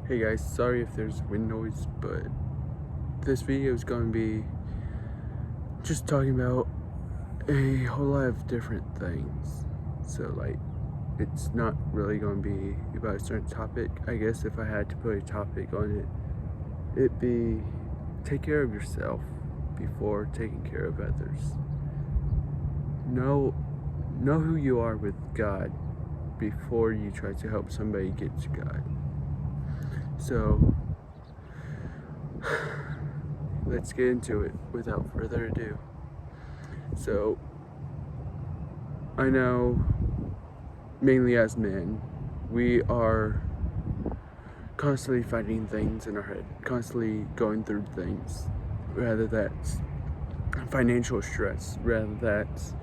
Hey guys, sorry if there's wind noise, but this video is going to be just talking about a whole lot of different things. So it's not really going to be about a certain topic. I guess if I had to put a topic on it, it'd be take care of yourself before taking care of others. Know who you are with God before you try to help somebody get to God. So let's get into it without further ado. So I know, mainly as men, we are constantly fighting things in our head, constantly going through things, whether that's financial stress, whether that's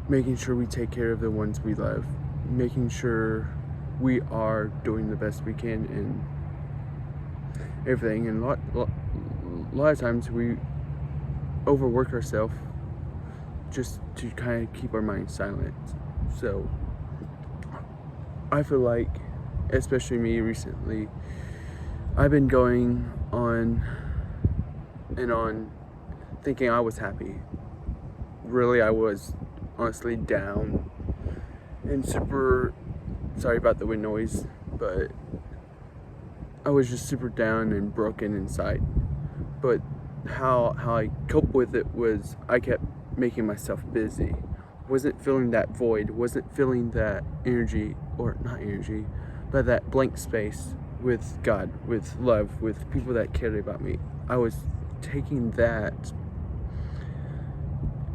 making sure we take care of the ones we love, making sure we are doing the best we can in everything. And a lot of times we overwork ourselves just to kind of keep our minds silent. So I feel like, especially me recently, I've been going on and on thinking I was happy. Really, I was honestly down and super, sorry about the wind noise, but I was just super down and broken inside. But how I coped with it was I kept making myself busy. Wasn't feeling that void, wasn't feeling that energy, or not energy, but that blank space with God, with love, with people that cared about me. I was taking that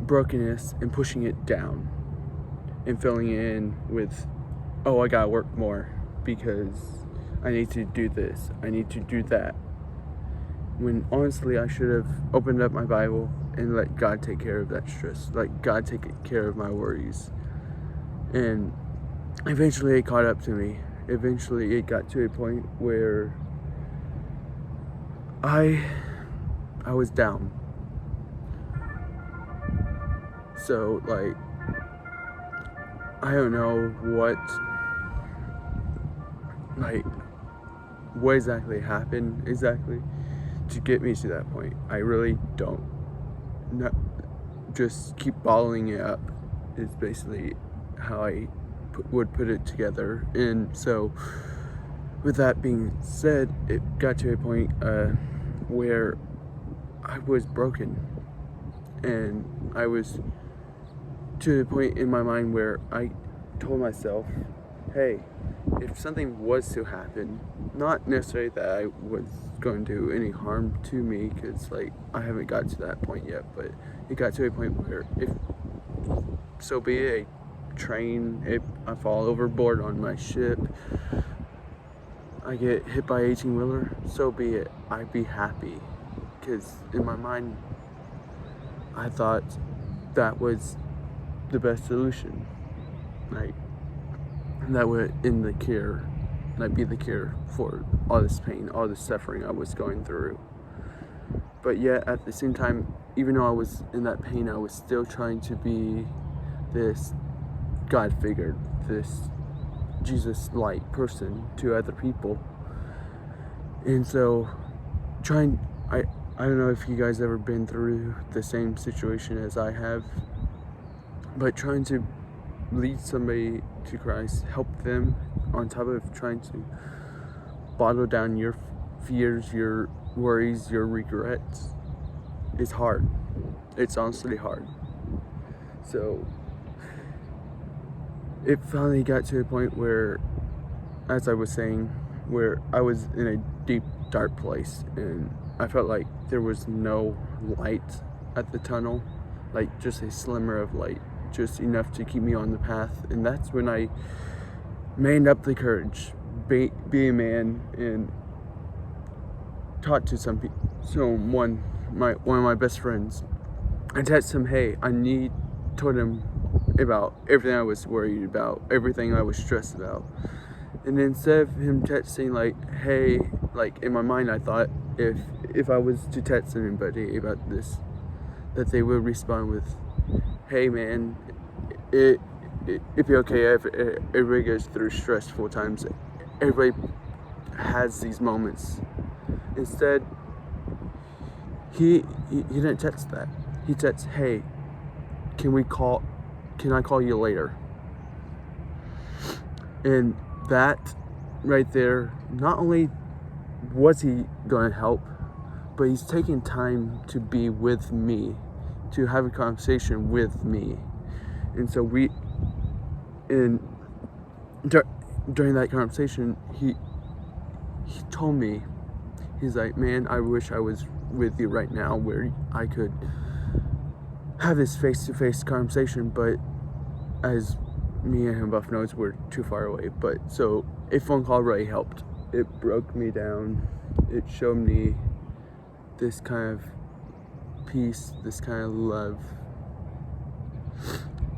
brokenness and pushing it down and filling it in with, oh, I gotta work more because I need to do this, I need to do that. When honestly I should have opened up my Bible and let God take care of that stress, let God take care of my worries. And eventually it caught up to me. Eventually it got to a point where I was down. So I don't know what exactly happened exactly to get me to that point. I really don't. Not just keep bottling it up is basically how I would put it together. And so with that being said, it got to a point where I was broken, and I was to a point in my mind where I told myself, hey, if something was to happen, not necessarily that I was going to do any harm to me, because I haven't got to that point yet, but it got to a point where if so be it, a train, if I fall overboard on my ship, I get hit by an 18-wheeler, so be it. I'd be happy, because in my mind I thought that was the best solution. That would end the cure. That'd be the cure for all this pain, all this suffering I was going through. But yet, at the same time, even though I was in that pain, I was still trying to be this God figure, this Jesus-like person to other people. And so, I don't know if you guys ever been through the same situation as I have, but trying to lead somebody to Christ, help them, on top of trying to bottle down your fears, your worries, your regrets, is hard. It's honestly hard. So it finally got to a point where, as I was saying, where I was in a deep, dark place, and I felt like there was no light at the tunnel, just a slimmer of light, just enough to keep me on the path. And that's when I manned up the courage, be a man, and talked to one of my best friends. I texted him, hey, told him about everything I was worried about, everything I was stressed about. And instead of him texting hey, in my mind I thought if I was to text anybody about this, that they would respond with, hey man, it'd be okay if everybody goes through stressful times. Everybody has these moments. Instead, he didn't text that. He texts, "Hey, can I call you later?" And that right there, not only was he going to help, but he's taking time to be with me, to have a conversation with me. And so during that conversation, he told me, he's like, "Man, I wish I was with you right now where I could have this face-to-face conversation, but as me and him both knows, we're too far away." But so a phone call really helped. It broke me down. It showed me this kind of peace, this kind of love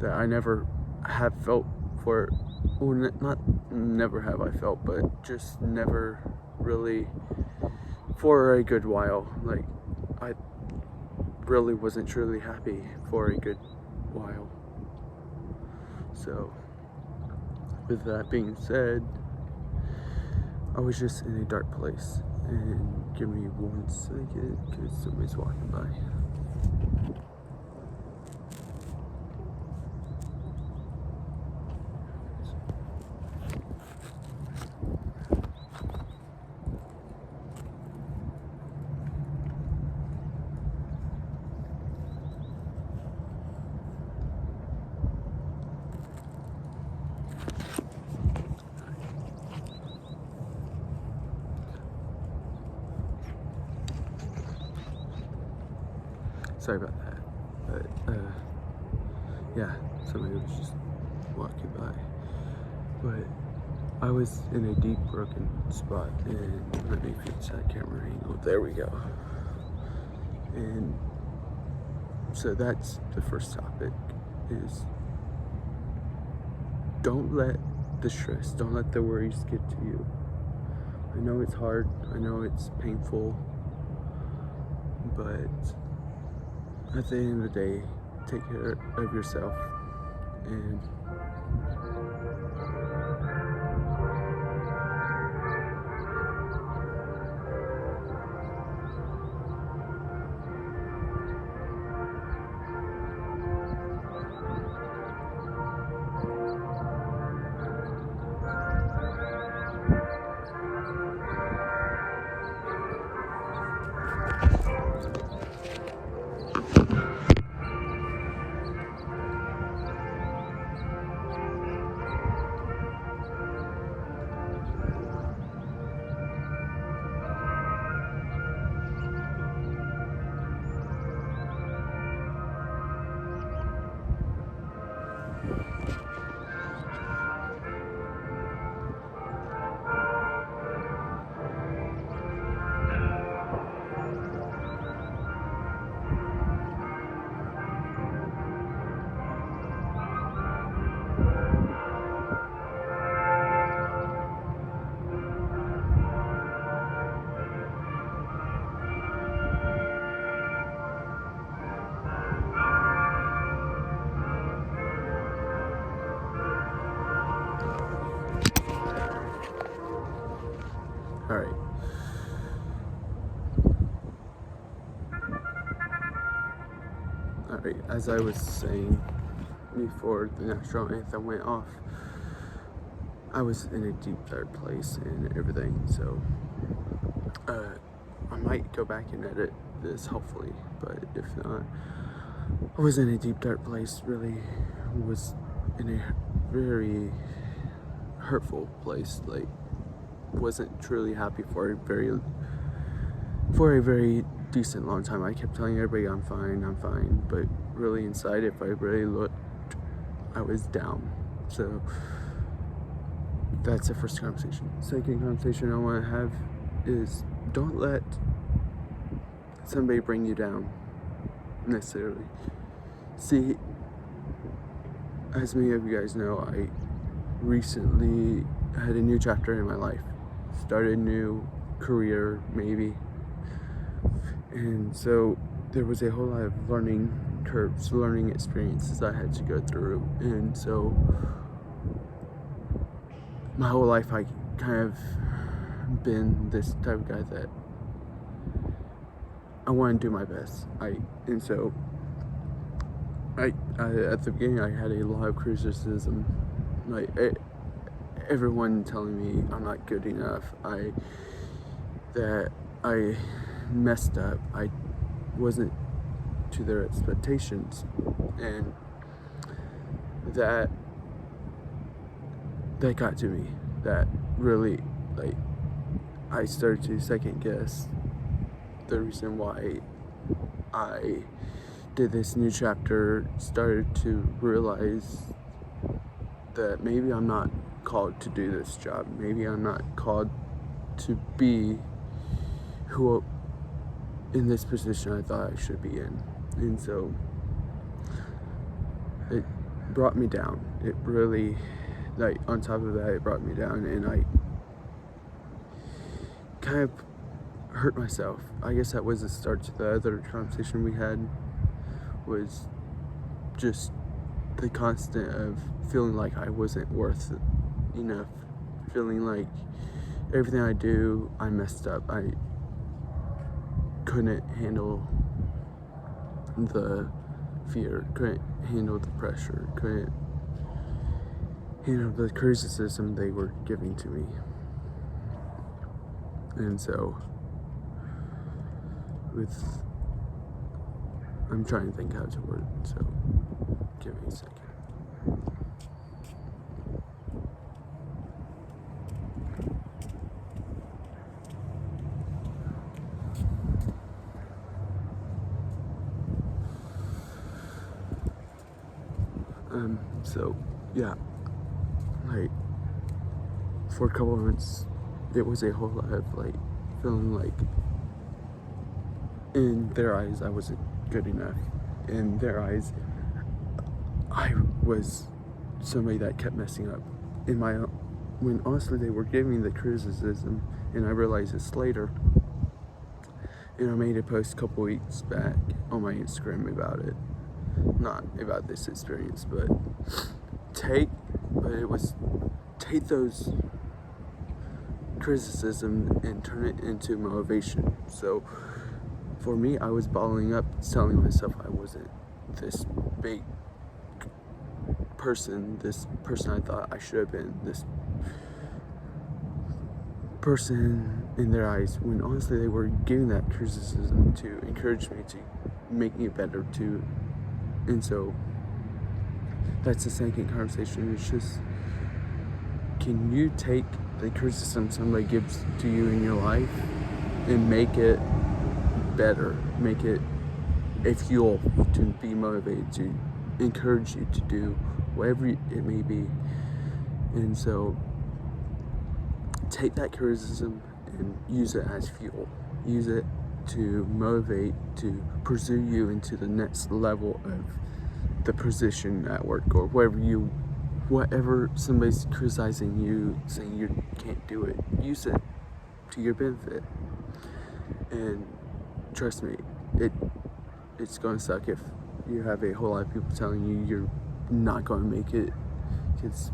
that I never have felt for, well, not never have I felt, but just never really for a good while. Like, I really wasn't truly happy for a good while. So with that being said, I was just in a dark place. And give me 1 second, because somebody's walking by. Sorry about that, but yeah, somebody was just walking by. But I was in a deep broken spot, and let me fix that camera angle. There we go. And so that's the first topic, is don't let the stress, don't let the worries get to you. I know it's hard, I know it's painful, but at the end of the day, take care of yourself and Alright. Alright, as I was saying before the national anthem went off, I was in a deep dark place and everything, so I might go back and edit this, hopefully, but if not, I was in a deep dark place, really was in a very hurtful place, like wasn't truly happy for a very decent long time. I kept telling everybody I'm fine, but really inside, if I really looked, I was down. So that's the first conversation. Second conversation I want to have is, don't let somebody bring you down necessarily. See, as many of you guys know, I recently had a new chapter in my life. Started a new career, maybe. And so there was a whole lot of learning curves, learning experiences I had to go through. And so my whole life I kind of been this type of guy that I want to do my best. And so I at the beginning I had a lot of criticism, like everyone telling me I'm not good enough, that I messed up, I wasn't to their expectations, and that got to me. That really, like, I started to second guess the reason why I did this new chapter, started to realize that maybe I'm not called to do this job. Maybe I'm not called to be who in this position I thought I should be in. And so it brought me down. It really, like, on top of that, it brought me down, and I kind of hurt myself. I guess that was the start to the other conversation we had, was just the constant of feeling like I wasn't worth enough, feeling like everything I do, I messed up. I couldn't handle the fear, couldn't handle the pressure, couldn't handle the criticism they were giving to me. And so I'm trying to think how to word it, so give me a second. So yeah, like, for a couple of months, it was a whole lot of, like, feeling like in their eyes I wasn't good enough. In their eyes, I was somebody that kept messing up. When honestly they were giving me the criticism, and I realized this later. And I made a post a couple weeks back on my Instagram about it. Not about this experience, but take those criticism and turn it into motivation. So for me, I was bottling up, telling myself I wasn't this big person, this person I thought I should have been, this person in their eyes, when honestly they were giving that criticism to encourage me, to make me better, and so that's the second conversation. It's just, can you take the criticism somebody gives to you in your life and make it better, make it a fuel to be motivated, to encourage you to do whatever it may be? And so take that criticism and use it as fuel. Use it to motivate, to pursue you into the next level of the position at work, or whatever somebody's criticizing you, saying you can't do it. Use it to your benefit. And trust me, it's gonna suck if you have a whole lot of people telling you you're not gonna make it, because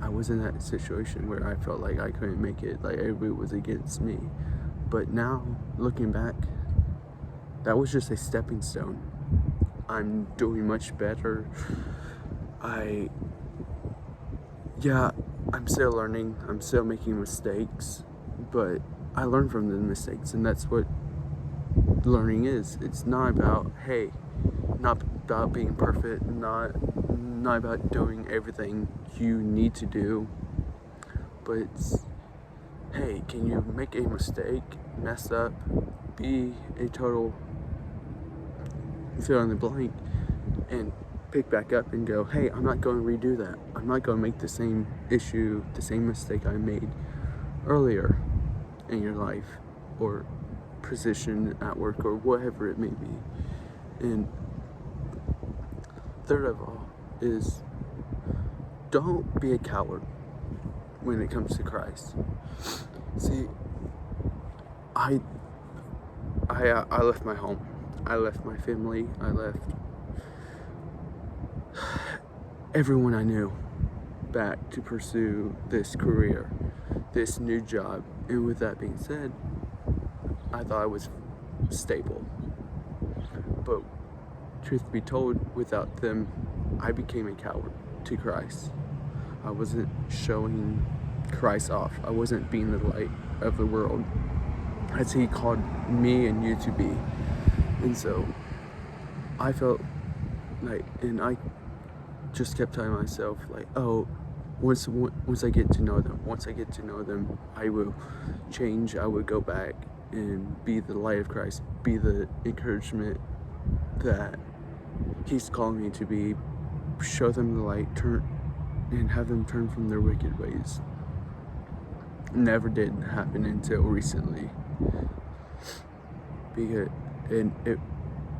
I was in that situation where I felt like I couldn't make it, like everybody was against me. But now, looking back, that was just a stepping stone. I'm doing much better. I'm still learning, I'm still making mistakes, but I learn from the mistakes, and that's what learning is. It's not about, not about being perfect, not about doing everything you need to do, but it's, hey, can you make a mistake, mess up, be a total fill in the blank, and pick back up and go, hey, I'm not going to redo that. I'm not going to make the same mistake I made earlier in your life, or position at work, or whatever it may be. And third of all is, don't be a coward when it comes to Christ. See, I left my home, I left my family, I left everyone I knew back to pursue this career, this new job. And with that being said, I thought I was stable. But truth be told, without them, I became a coward to Christ. I wasn't showing Christ off. I wasn't being the light of the world as he called me and you to be. And so I felt like, and I just kept telling myself like, oh, once I get to know them, I will change. I would go back and be the light of Christ, be the encouragement that he's calling me to be, show them the light, turn and have them turn from their wicked ways. Never did happen until recently. Because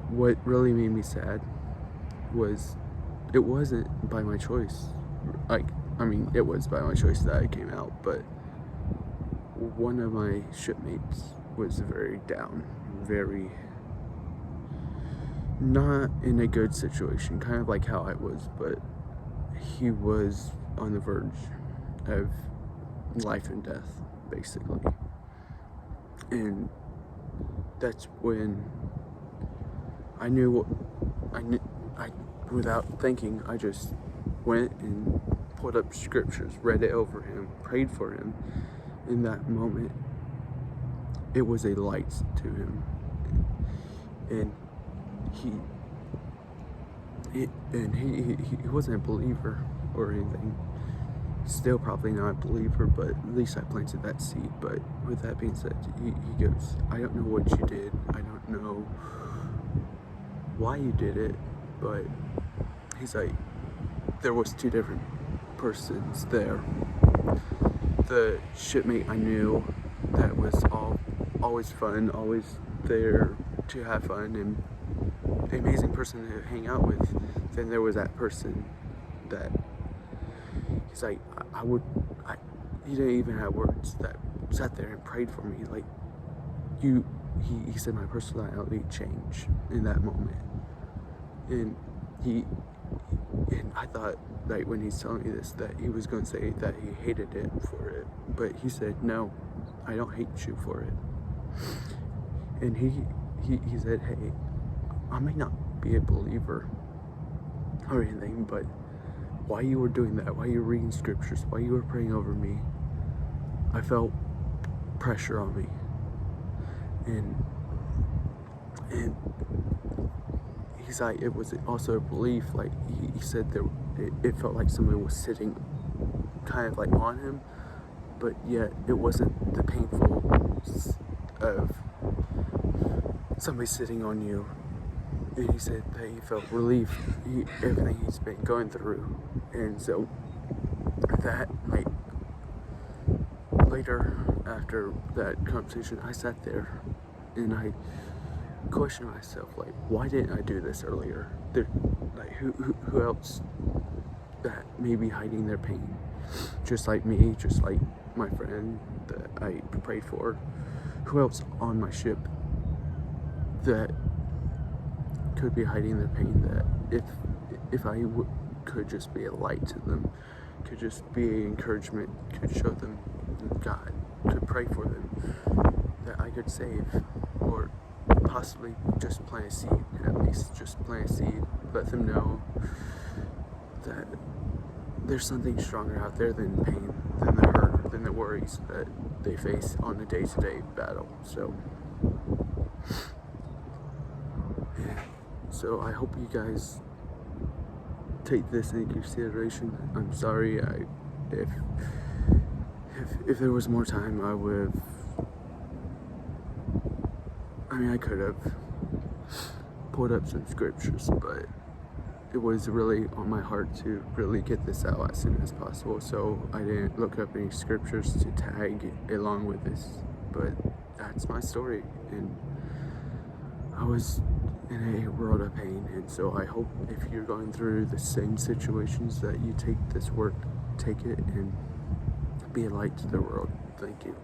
what really made me sad was it wasn't by my choice. It was by my choice that I came out, but one of my shipmates was very down, very not in a good situation, kind of like how I was, but he was on the verge of life and death, basically. And that's when I knew without thinking, I just went and pulled up scriptures, read it over him, prayed for him. In that moment, it was a light to him. And he wasn't a believer or anything. Still probably not a believer, but at least I planted that seed. But with that being said, he goes, I don't know what you did. I don't know why you did it, but he's like, there was two different persons there. The shipmate I knew that was always fun, always there to have fun, and the amazing person to hang out with. Then there was that person that he's like, he didn't even have words, that sat there and prayed for me. Like, he said my personality changed in that moment. And I thought, like, when he's telling me this, that he was going to say that he hated it for it. But he said, no, I don't hate you for it. And he said, hey, I may not be a believer or anything, but while you were doing that, while you were reading scriptures, while you were praying over me, I felt pressure on me. And he's like, it was also a belief, like he said that it felt like somebody was sitting kind of like on him, but yet it wasn't the painful of somebody sitting on you. And he said that he felt relief, everything he's been going through. And so that, like, later after that conversation, I sat there and I questioned myself, like, why didn't I do this earlier? Like, who else that may be hiding their pain, just like me, just like my friend that I prayed for? Who else on my ship that could be hiding their pain, that if I could just be a light to them, could just be an encouragement, could show them God, could pray for them, that I could save, or possibly just plant a seed, at least just plant a seed, let them know that there's something stronger out there than pain, than the hurt, than the worries that they face on a day-to-day battle. So I hope you guys take this into consideration. I'm sorry, if there was more time, I would have, I could have pulled up some scriptures, but it was really on my heart to really get this out as soon as possible, so I didn't look up any scriptures to tag along with this. But that's my story, and I was in a world of pain, and so I hope if you're going through the same situations that you take this work, take it and be a light to the world. Thank you.